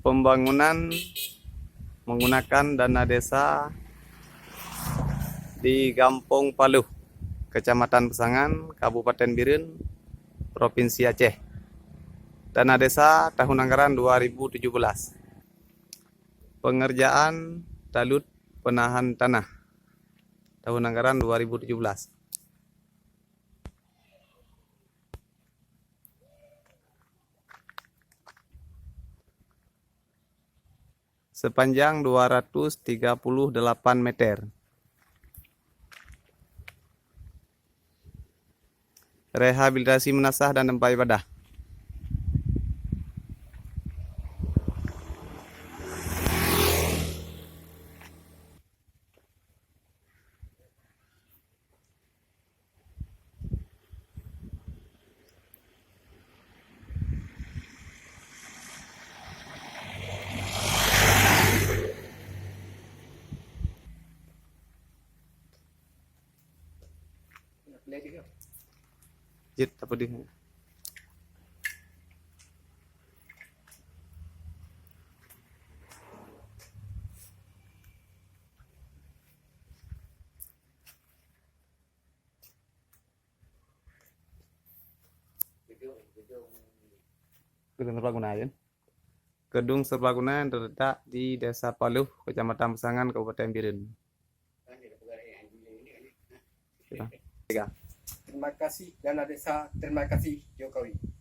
pembangunan menggunakan dana desa di Gampong Paluh, Kecamatan Pesangan, Kabupaten Biren, Provinsi Aceh. Dana desa tahun anggaran 2017. Pengerjaan talut penahan tanah tahun anggaran 2017. Sepanjang 238 meter. Rehabilitasi menasah dan tempat ibadah. Jit apa dia? Gedung Serbaguna ya. Gedung Serbaguna terletak di Desa Paluh, Kecamatan Pesangan, Kabupaten Biren. Terima kasih dana desa, terima kasih Jokowi.